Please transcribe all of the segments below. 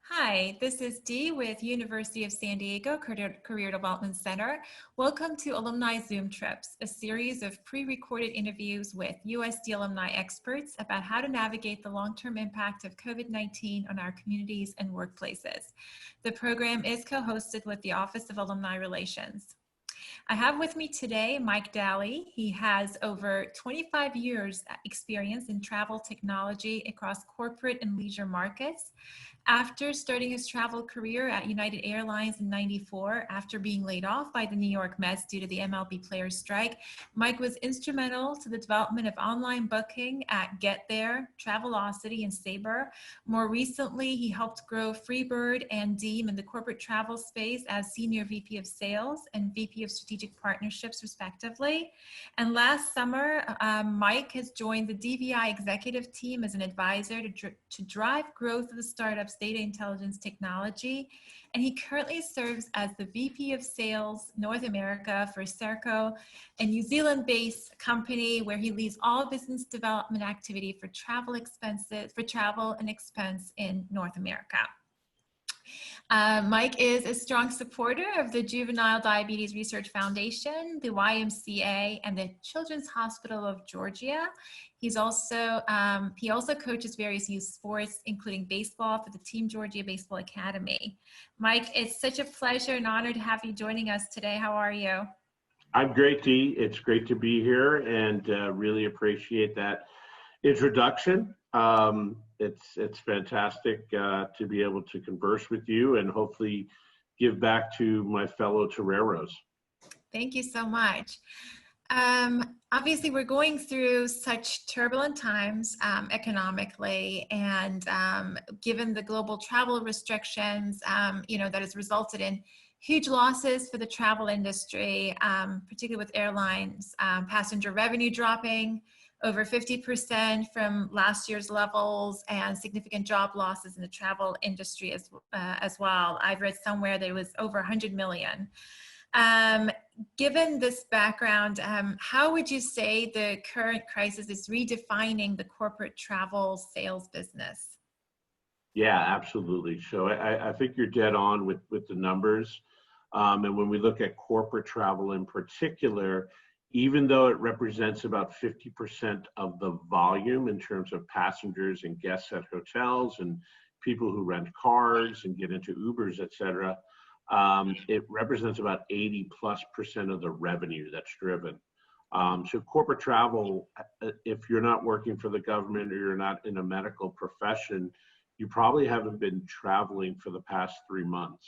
Hi, this is Dee with University of San Diego Career Development Center. Welcome to Alumni Zoom Trips, a series of pre-recorded interviews with USD alumni experts about how to navigate the long-term impact of COVID-19 on our communities and workplaces. The program is co-hosted with the Office of Alumni Relations. I have with me today Mike Daly. He has over 25 years experience in travel technology across corporate and leisure markets. After starting his travel career at United Airlines in '94, after being laid off by the New York Mets due to the MLB players' strike, Mike was instrumental to the development of online booking at Get There, Travelocity, and Sabre. More recently, he helped grow Freebird and Deem in the corporate travel space as Senior VP of Sales and VP of Strategic Partnerships, respectively. And last summer, Mike has joined the DVI executive team as an advisor to drive growth of the startup's data intelligence technology, and he currently serves as the VP of Sales North America for Serko, a New Zealand-based company where he leads all business development activity for travel and expense in North America. Mike is a strong supporter of the Juvenile Diabetes Research Foundation, the YMCA, and the Children's Hospital of Georgia. He also coaches various youth sports, including baseball for the Team Georgia Baseball Academy. Mike, it's such a pleasure and honor to have you joining us today. How are you? I'm great, Dee. It's great to be here and really appreciate that introduction. It's fantastic to be able to converse with you and hopefully give back to my fellow toreros. Thank you so much. Obviously, we're going through such turbulent times economically, and given the global travel restrictions, that has resulted in huge losses for the travel industry, particularly with airlines, passenger revenue dropping over 50% from last year's levels, and significant job losses in the travel industry as well. I've read somewhere there was over 100 million. Given this background, how would you say the current crisis is redefining the corporate travel sales business? Yeah, absolutely. So I think you're dead on with the numbers. And when we look at corporate travel in particular, even though it represents about 50% of the +volume in terms of passengers and guests at hotels and people who rent cars and get into Ubers, et cetera, it represents about 80+% of the revenue that's driven. So corporate travel, if you're not working for the government or you're not in a medical profession, you probably haven't been traveling for the past 3 months.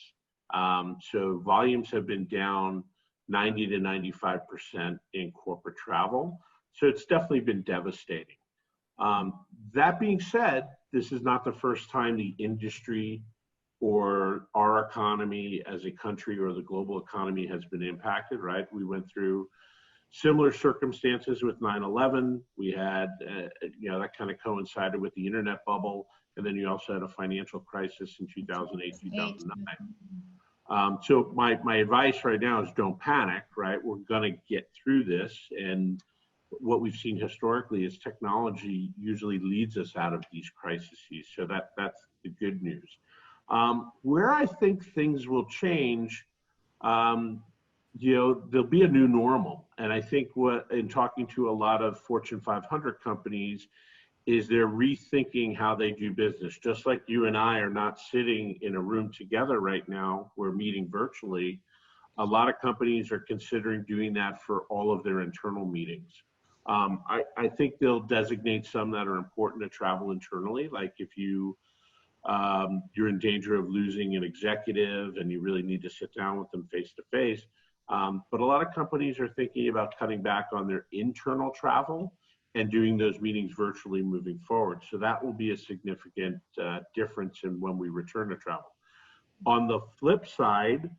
So volumes have been down 90 to 95% in corporate travel. So it's definitely been devastating. That being said, this is not the first time the industry or our economy as a country or the global economy has been impacted, right? We went through similar circumstances with 9/11. We had, that kind of coincided with the internet bubble. And then you also had a financial crisis in 2008, 2009. So my advice right now is don't panic, right? We're going to get through this. And what we've seen historically is technology usually leads us out of these crises. So that's the good news. Where I think things will change, there'll be a new normal. And I think in talking to a lot of Fortune 500 companies, is they're rethinking how they do business. Just like you and I are not sitting in a room together right now, we're meeting virtually. A lot of companies are considering doing that for all of their internal meetings. I think they'll designate some that are important to travel internally, like if you're in danger of losing an executive and you really need to sit down with them face to face. But a lot of companies are thinking about cutting back on their internal travel and doing those meetings virtually moving forward. So that will be a significant difference in when we return to travel. On the flip side,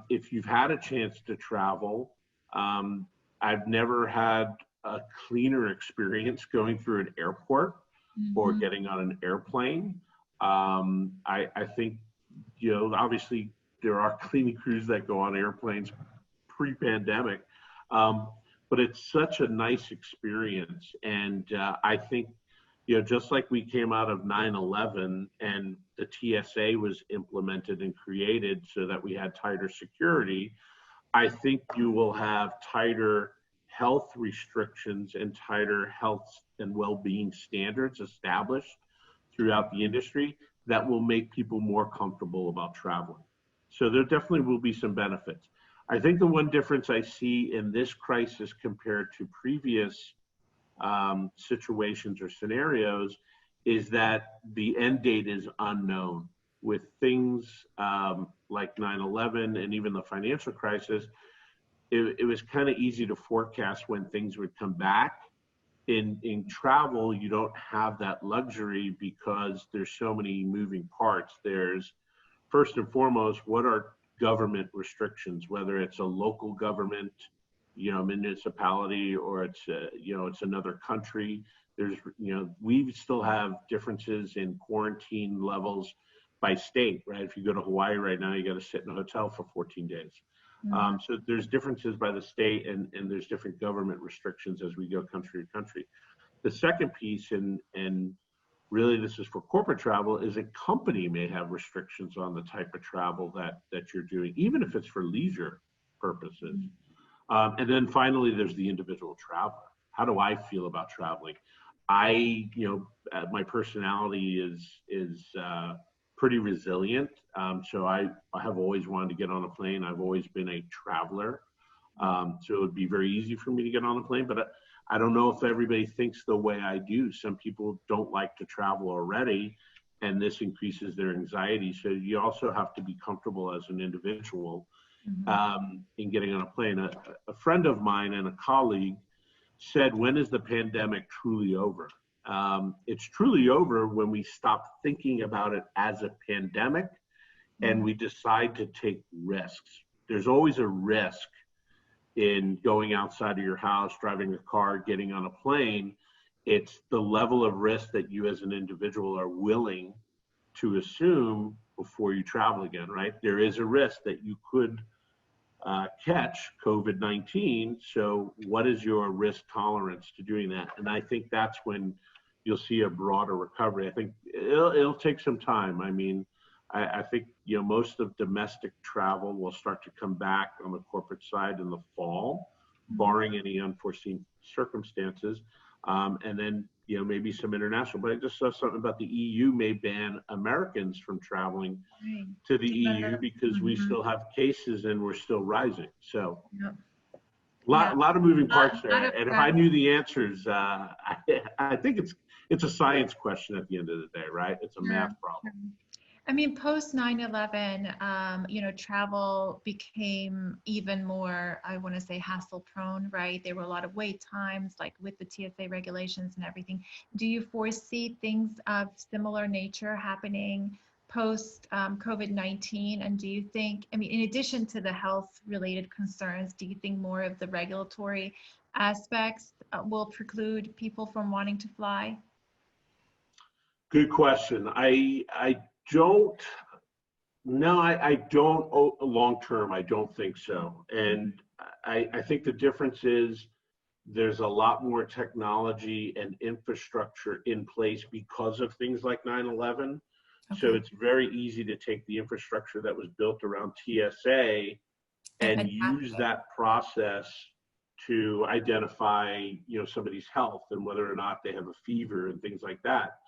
if you've had a chance to travel, I've never had a cleaner experience going through an airport or getting on an airplane. I think, obviously there are cleaning crews that go on airplanes pre-pandemic. But it's such a nice experience. And I think just like we came out of 9/11 and the TSA was implemented and created so that we had tighter security, I think you will have tighter health restrictions and tighter health and well-being standards established throughout the industry that will make people more comfortable about traveling. So there definitely will be some benefits. I think the one difference I see in this crisis compared to previous situations or scenarios is that the end date is unknown. With things like 9/11 and even the financial crisis, it was kind of easy to forecast when things would come back. In travel, you don't have that luxury because there's so many moving parts. There's, first and foremost, what are government restrictions, whether it's a local government, municipality, or it's another country. There's, we still have differences in quarantine levels by state, right? If you go to Hawaii right now, you got to sit in a hotel for 14 days. So there's differences by the state, and there's different government restrictions as we go country to country. The second piece, and really this is for corporate travel, is a company may have restrictions on the type of travel that you're doing, even if it's for leisure purposes. And then finally, there's the individual traveler. How do I feel about traveling? My personality is pretty resilient. So I have always wanted to get on a plane. I've always been a traveler. So it would be very easy for me to get on a plane, but I don't know if everybody thinks the way I do. Some people don't like to travel already, and this increases their anxiety. So you also have to be comfortable as an individual in getting on a plane. A friend of mine and a colleague said, when is the pandemic truly over? It's truly over when we stop thinking about it as a pandemic and we decide to take risks. There's always a risk in going outside of your house, driving a car, getting on a plane. It's the level of risk that you as an individual are willing to assume before you travel again, right? There is a risk that you could catch COVID-19. So what is your risk tolerance to doing that? And I think that's when you'll see a broader recovery. I think it'll take some time. I mean, I think, most of domestic travel will start to come back on the corporate side in the fall, barring any unforeseen circumstances. And then, maybe some international. But I just saw something about the EU may ban Americans from traveling to the EU because we still have cases and we're still rising. So a lot of moving parts there. And if I knew the answers, I think it's a science question at the end of the day, right? It's a math problem. I mean, post 9/11, travel became even more, I want to say, hassle prone, right? There were a lot of wait times, like with the TSA regulations and everything. Do you foresee things of similar nature happening post COVID-19? And do you think, in addition to the health related concerns, do you think more of the regulatory aspects will preclude people from wanting to fly? Good question. I don't long term. I don't think so. And I think the difference is there's a lot more technology and infrastructure in place because of things like 9/11. Okay. So it's very easy to take the infrastructure that was built around TSA and use that process to identify, somebody's health and whether or not they have a fever and things like that.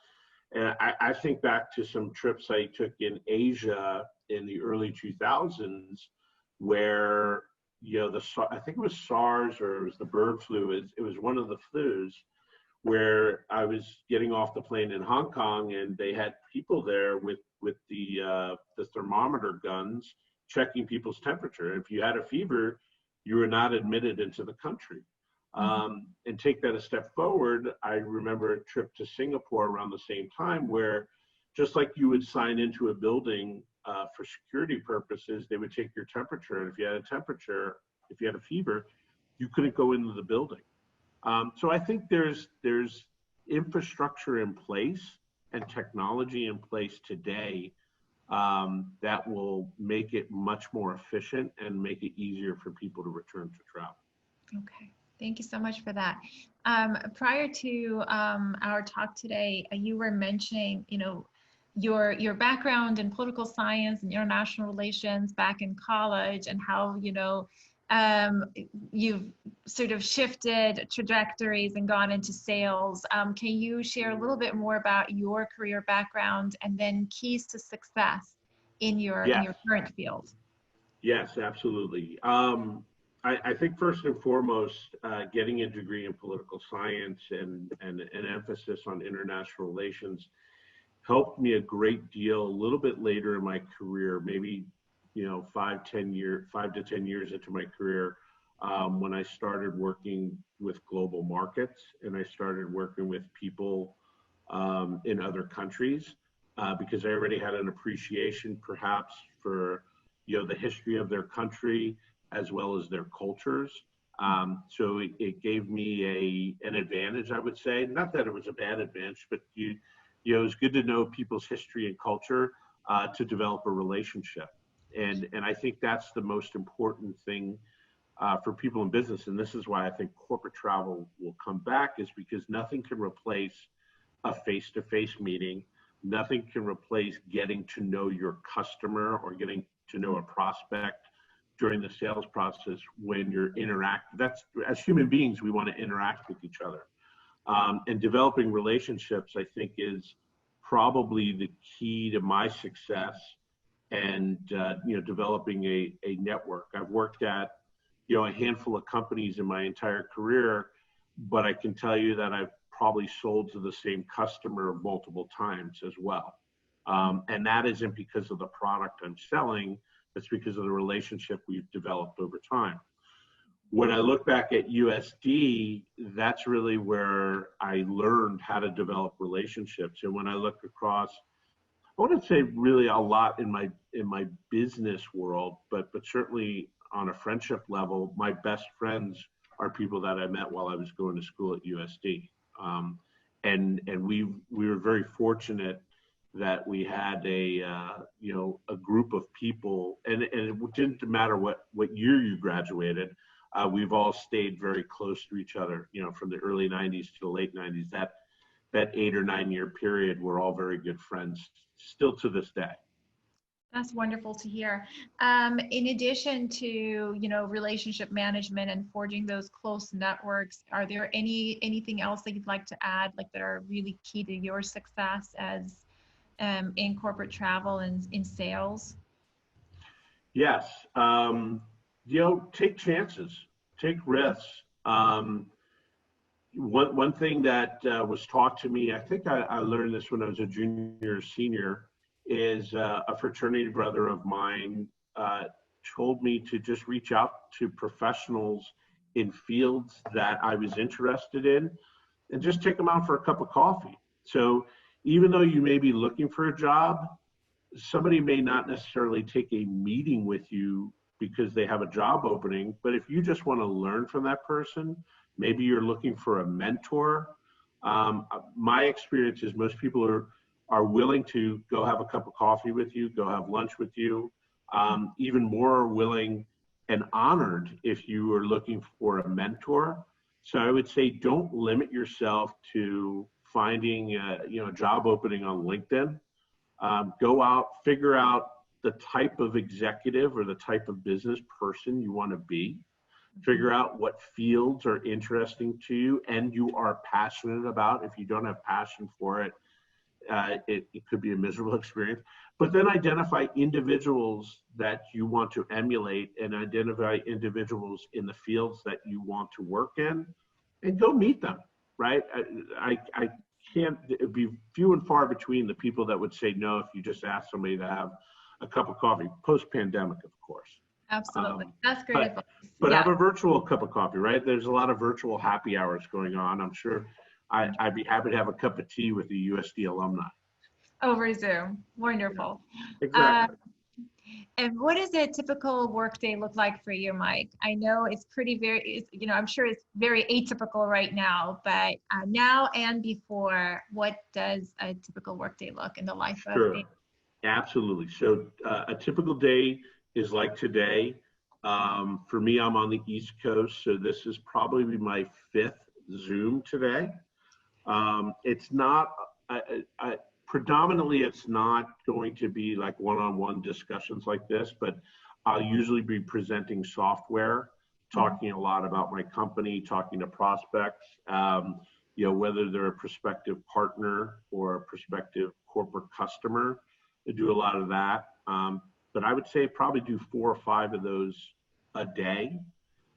And I think back to some trips I took in Asia in the early 2000s where, I think it was SARS or it was the bird flu. It was one of the flus where I was getting off the plane in Hong Kong and they had people there with the thermometer guns checking people's temperature. If you had a fever, you were not admitted into the country. And take that a step forward, I remember a trip to Singapore around the same time where just like you would sign into a building for security purposes, they would take your temperature. And if you had a fever, you couldn't go into the building. So I think there's infrastructure in place and technology in place today that will make it much more efficient and make it easier for people to return to travel. Okay. Thank you so much for that. Prior to our talk today, you were mentioning, your background in political science and international relations back in college, and how, you've sort of shifted trajectories and gone into sales. Can you share a little bit more about your career background and then keys to success in your Yes. current field? Yes, absolutely. I think first and foremost, getting a degree in political science and an emphasis on international relations helped me a great deal a little bit later in my career, maybe 5 to 10 years into my career, when I started working with global markets and I started working with people in other countries, because I already had an appreciation perhaps for the history of their country as well as their cultures. So it gave me an advantage, I would say. Not that it was a bad advantage, but it was good to know people's history and culture to develop a relationship. And I think that's the most important thing for people in business. And this is why I think corporate travel will come back, is because nothing can replace a face-to-face meeting. Nothing can replace getting to know your customer or getting to know a prospect during the sales process when you're interacting. That's, as human beings, we want to interact with each other. And developing relationships, I think, is probably the key to my success and developing a network. I've worked at a handful of companies in my entire career, but I can tell you that I've probably sold to the same customer multiple times as well. And that isn't because of the product I'm selling, it's because of the relationship we've developed over time. When I look back at USD, that's really where I learned how to develop relationships. And when I look across, I wouldn't say really a lot in my business world, but certainly on a friendship level, my best friends are people that I met while I was going to school at USD. And we were very fortunate that we had a group of people, and it didn't matter what year you graduated. We've all stayed very close to each other, from the early 90s to the late 90s. That 8 or 9 year period, we're all very good friends still to this day. That's wonderful to hear. In addition to, relationship management and forging those close networks, are there anything else that you'd like to add, like that are really key to your success as in corporate travel and in sales? Yes. Take chances, take risks. One thing that was taught to me, I think I learned this when I was a junior or senior, is a fraternity brother of mine told me to just reach out to professionals in fields that I was interested in and just take them out for a cup of coffee. So even though you may be looking for a job, somebody may not necessarily take a meeting with you because they have a job opening, but if you just want to learn from that person, maybe you're looking for a mentor. My experience is most people are willing to go have a cup of coffee with you, go have lunch with you, even more willing and honored if you are looking for a mentor. So I would say don't limit yourself to finding a job opening on LinkedIn. Go out, figure out the type of executive or the type of business person you want to be. Figure out what fields are interesting to you and you are passionate about. If you don't have passion for it, it could be a miserable experience. But then identify individuals that you want to emulate and identify individuals in the fields that you want to work in and go meet them, right? I can't, it'd be few and far between the people that would say no if you just ask somebody to have a cup of coffee, post-pandemic, of course. Absolutely. That's great advice. But have a virtual cup of coffee, right? There's a lot of virtual happy hours going on. I'm sure I'd be happy to have a cup of tea with the USD alumni. Over Zoom. Wonderful. Exactly. And what does a typical workday look like for you, Mike? I know it's I'm sure it's very atypical right now, but now and before, what does a typical workday look in the life of? Sure. Absolutely. So a typical day is like today. For me, I'm on the East Coast, so this is probably my 5th Zoom today. It's not, predominantly it's not going to be like one-on-one discussions like this, but I'll usually be presenting software, talking a lot about my company, talking to prospects, whether they're a prospective partner or a prospective corporate customer. I do a lot of that. But I would say probably do 4 or 5 of those a day.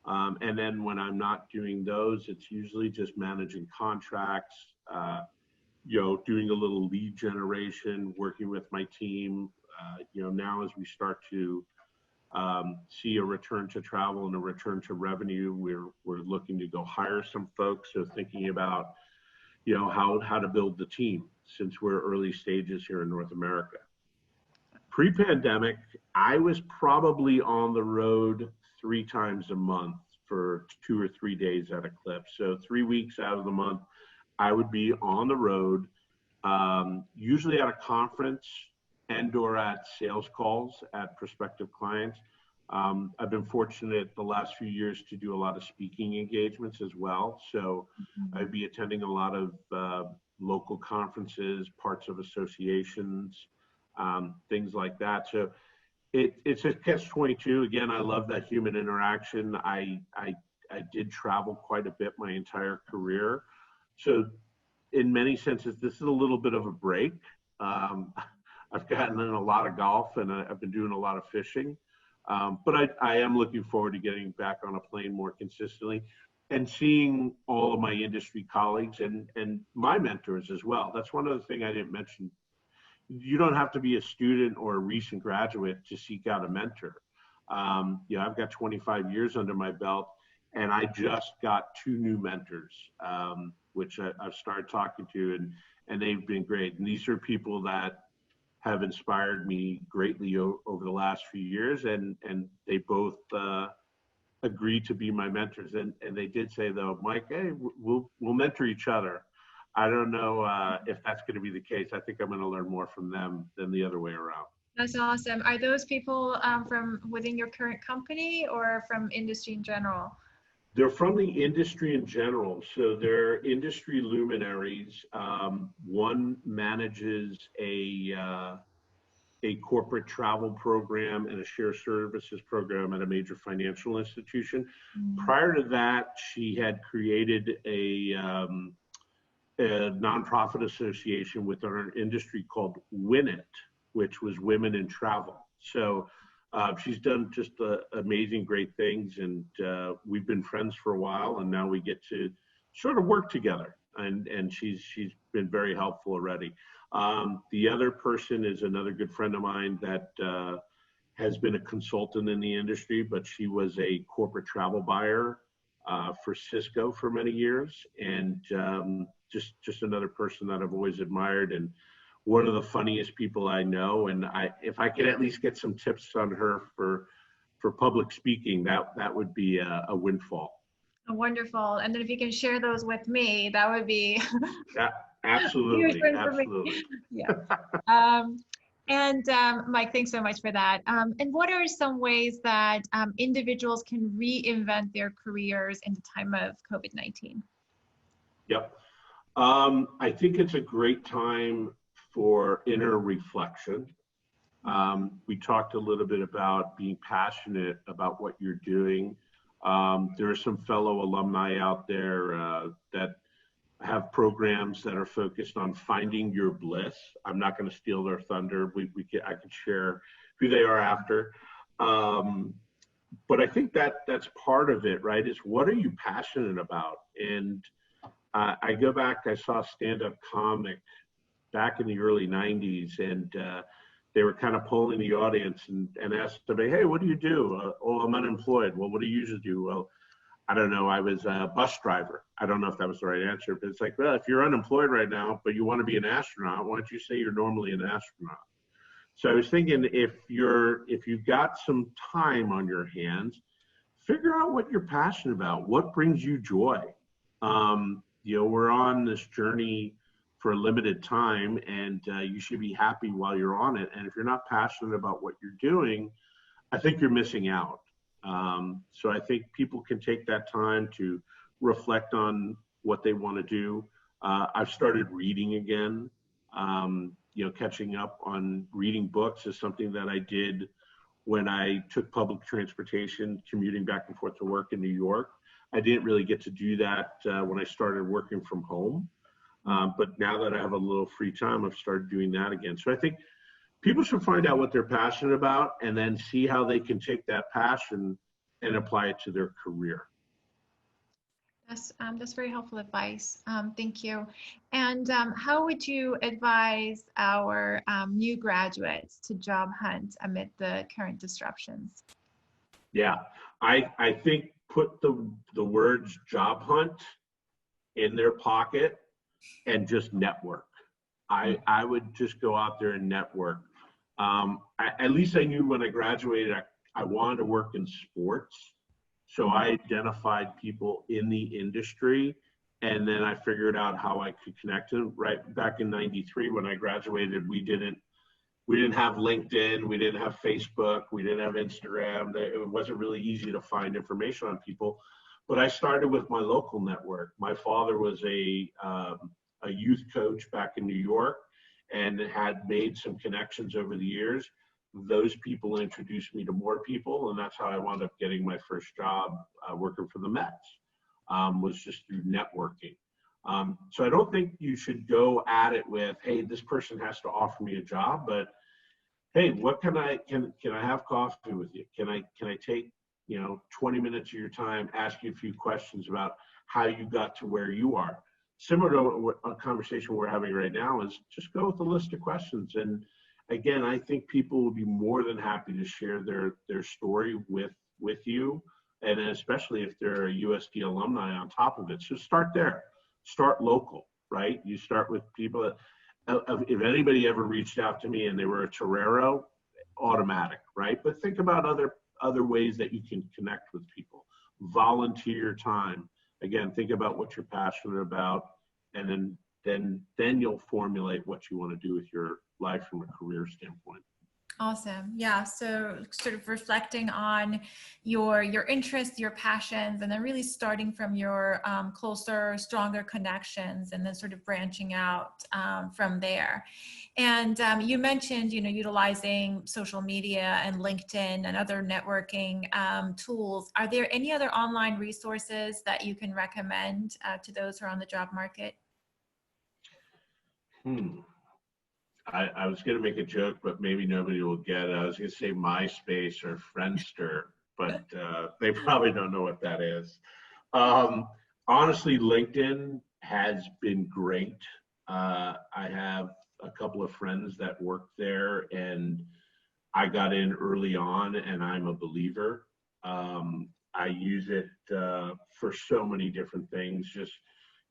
And then when I'm not doing those, it's usually just managing contracts, doing a little lead generation, working with my team. Now as we start to see a return to travel and a return to revenue, we're looking to go hire some folks. So thinking about, how to build the team since we're early stages here in North America. Pre-pandemic, I was probably on the road 3 times a month for 2 or 3 days at a clip. So 3 weeks out of the month, I would be on the road, usually at a conference and or at sales calls at prospective clients. I've been fortunate the last few years to do a lot of speaking engagements as well. So I'd be attending a lot of local conferences, parts of associations, things like that. So it's a catch-22. Again, I love that human interaction. I did travel quite a bit my entire career. So in many senses, this is a little bit of a break. I've gotten in a lot of golf and I've been doing a lot of fishing. But I am looking forward to getting back on a plane more consistently and seeing all of my industry colleagues and my mentors as well. That's one other thing I didn't mention. You don't have to be a student or a recent graduate to seek out a mentor. I've got 25 years under my belt, and I just got 2 new mentors, which I've started talking to, and they've been great. And these are people that have inspired me greatly over the last few years, and they both agreed to be my mentors. And they did say, though, Mike, hey, we'll mentor each other. I don't know if that's going to be the case. I think I'm going to learn more from them than the other way around. That's awesome. Are those people from within your current company or from industry in general? They're from the industry in general. So they're industry luminaries. One manages a corporate travel program and a shared services program at a major financial institution. Prior to that, she had created a nonprofit association with our industry called Win It, which was Women in Travel. So she's done just amazing, great things, and we've been friends for a while, and now we get to sort of work together. And she's been very helpful already. The other person is another good friend of mine that has been a consultant in the industry, but she was a corporate travel buyer for Cisco for many years, and just another person that I've always admired, and one of the funniest people I know. And if I could at least get some tips on her for public speaking, that would be a windfall. Wonderful. And then if you can share those with me, that would be absolutely. Absolutely. Yeah. And Mike, thanks so much for that. And what are some ways that individuals can reinvent their careers in the time of COVID-19? Yep. I think it's a great time for inner reflection. We talked a little bit about being passionate about what you're doing. There are some fellow alumni out there that have programs that are focused on finding your bliss. I'm not going to steal their thunder. I can share who they are after. But I think that's part of it, right? Is what are you passionate about? And I go back, I saw a stand-up comic back in the early 90s, and they were kind of polling the audience and asked them, hey, what do you do? Oh, I'm unemployed. Well, what do you usually do? Well, I don't know, I was a bus driver. I don't know if that was the right answer, but it's like, well, if you're unemployed right now, but you want to be an astronaut, why don't you say you're normally an astronaut? So I was thinking, if you've got some time on your hands, figure out what you're passionate about, what brings you joy. We're on this journey for a limited time, and you should be happy while you're on it. And if you're not passionate about what you're doing, I think you're missing out. So I think people can take that time to reflect on what they want to do. I've started reading again. Catching up on reading books is something that I did when I took public transportation, commuting back and forth to work in New York. I didn't really get to do that when I started working from home. But now that I have a little free time, I've started doing that again. So I think people should find out what they're passionate about and then see how they can take that passion and apply it to their career. That's very helpful advice. Thank you. And how would you advise our new graduates to job hunt amid the current disruptions? Yeah, I think put the words job hunt in their pocket and just network. I would just go out there and network. At least I knew when I graduated, I wanted to work in sports. So I identified people in the industry, and then I figured out how I could connect them. Right back in '93, when I graduated, we didn't have LinkedIn, we didn't have Facebook, we didn't have Instagram. It wasn't really easy to find information on people. But I started with my local network. My father was a youth coach back in New York and had made some connections over the years. Those people introduced me to more people, and that's how I wound up getting my first job working for the Mets, was just through networking. So I don't think you should go at it with, hey, this person has to offer me a job, but hey, what can I have coffee with you? Can I take 20 minutes of your time, ask you a few questions about how you got to where you are? Similar to what a conversation we're having right now is just go with a list of questions. And again, I think people will be more than happy to share their story with you, and especially if they're a USD alumni on top of it. So start there, start local, right? You start with people. If anybody ever reached out to me and they were a torero, automatic, right? But think about other ways that you can connect with people. Volunteer time. Again, think about what you're passionate about, and then you'll formulate what you want to do with your life from a career standpoint. Awesome. Yeah. So sort of reflecting on your interests, your passions, and then really starting from your closer, stronger connections, and then sort of branching out from there. And you mentioned, utilizing social media and LinkedIn and other networking tools. Are there any other online resources that you can recommend to those who are on the job market? I was going to make a joke, but maybe nobody will get it. I was going to say MySpace or Friendster, but they probably don't know what that is. Honestly, LinkedIn has been great. I have a couple of friends that work there, and I got in early on, and I'm a believer. I use it for so many different things, just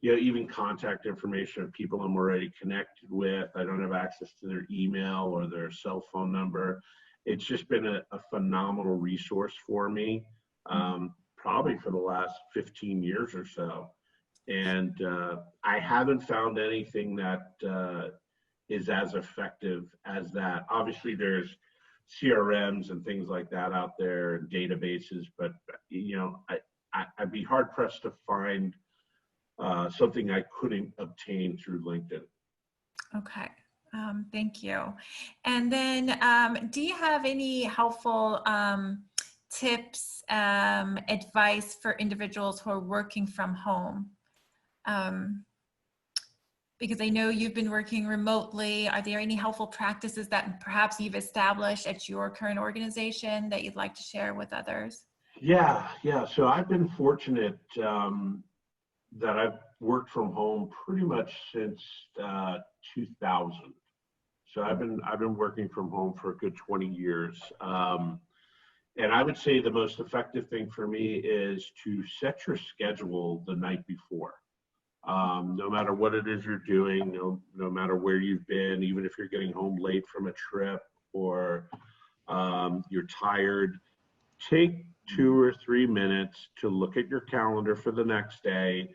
even contact information of people I'm already connected with. I don't have access to their email or their cell phone number. It's just been a phenomenal resource for me, probably for the last 15 years or so. And I haven't found anything that is as effective as that. Obviously, there's CRMs and things like that out there, and databases, but I'd be hard pressed to find something I couldn't obtain through LinkedIn. Okay, thank you. And then do you have any helpful tips, advice for individuals who are working from home? Because I know you've been working remotely. Are there any helpful practices that perhaps you've established at your current organization that you'd like to share with others? Yeah. So I've been fortunate that I've worked from home pretty much since 2000. So I've been working from home for a good 20 years. And I would say the most effective thing for me is to set your schedule the night before. No matter what it is you're doing, no matter where you've been, even if you're getting home late from a trip or you're tired, take 2 or 3 minutes to look at your calendar for the next day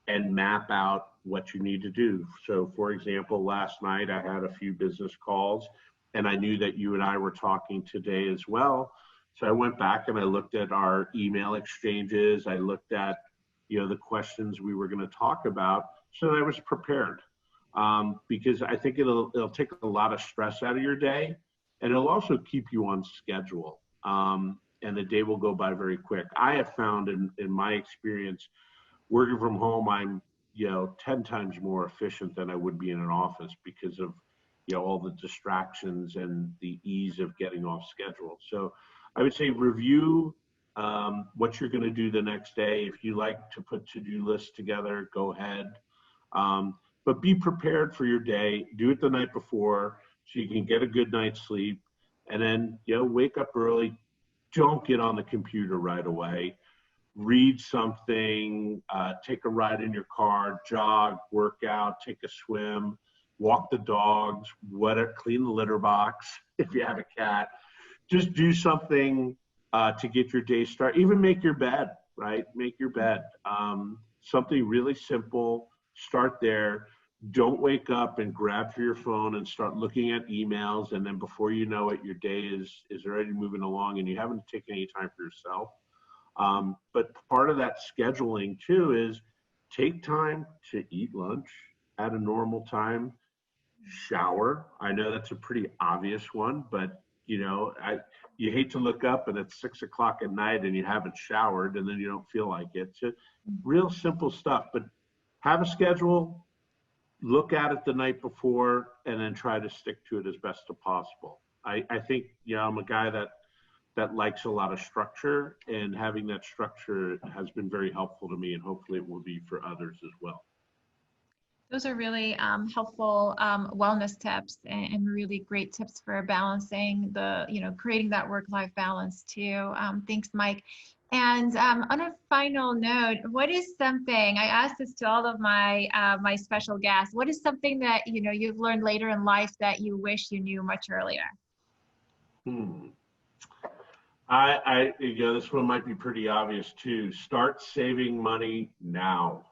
and map out what you need to do. So for example, last night I had a few business calls, and I knew that you and I were talking today as well. So I went back and I looked at our email exchanges. I looked at the questions we were going to talk about so that I was prepared. Because I think it'll take a lot of stress out of your day, and it'll also keep you on schedule. And the day will go by very quick. I have found in my experience, working from home, I'm 10 times more efficient than I would be in an office because of all the distractions and the ease of getting off schedule. So I would say review what you're going to do the next day. If you like to put to-do lists together, go ahead. But be prepared for your day. Do it the night before so you can get a good night's sleep. And then, wake up early. Don't get on the computer right away. Read something, take a ride in your car, jog, work out, take a swim, walk the dogs, clean the litter box if you have a cat. Just do something to get your day started. Even make your bed, right? Make your bed. Something really simple. Start there. Don't wake up and grab for your phone and start looking at emails, and then before you know it, your day is already moving along and you haven't taken any time for yourself. But part of that scheduling too is take time to eat lunch at a normal time, shower. I know that's a pretty obvious one, but you hate to look up and it's 6 o'clock at night and you haven't showered and then you don't feel like it. So real simple stuff, but have a schedule, look at it the night before, and then try to stick to it as best as possible. I think, I'm a guy that likes a lot of structure, and having that structure has been very helpful to me, and hopefully it will be for others as well. Those are really helpful wellness tips and really great tips for balancing creating that work-life balance too. Thanks, Mike. And on a final note, what is something, I asked this to all of my my special guests, what is something that you've learned later in life that you wish you knew much earlier? This one might be pretty obvious too. Start saving money now.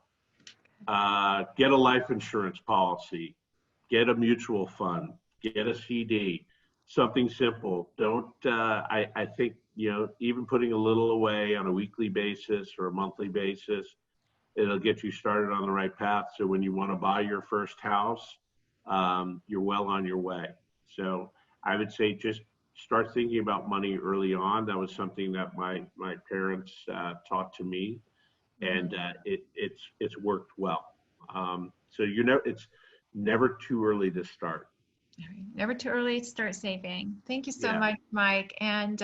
Get a life insurance policy, get a mutual fund, get a CD, something simple. Don't, I think, even putting a little away on a weekly basis or a monthly basis, it'll get you started on the right path. So when you want to buy your first house, you're well on your way. So I would say just start thinking about money early on. That was something that my parents taught to me, and it's worked well. So it's never too early to start. Never too early to start saving. Thank you so much, Mike. And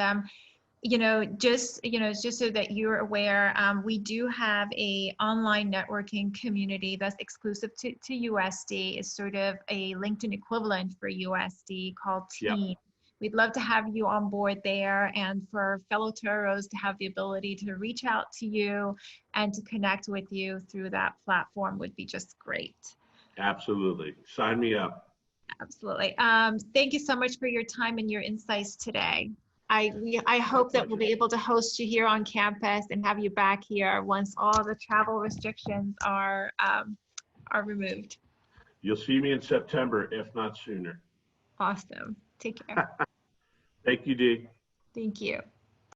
just so that you're aware, we do have a online networking community that's exclusive to USD. It's sort of a LinkedIn equivalent for USD called Team. Yep. We'd love to have you on board there, and for fellow Toros to have the ability to reach out to you and to connect with you through that platform would be just great. Absolutely. Sign me up. Absolutely. Thank you so much for your time and your insights today. I hope that we'll be able to host you here on campus and have you back here once all the travel restrictions are removed. You'll see me in September, if not sooner. Awesome. Take care. Thank you, Dee. Thank you.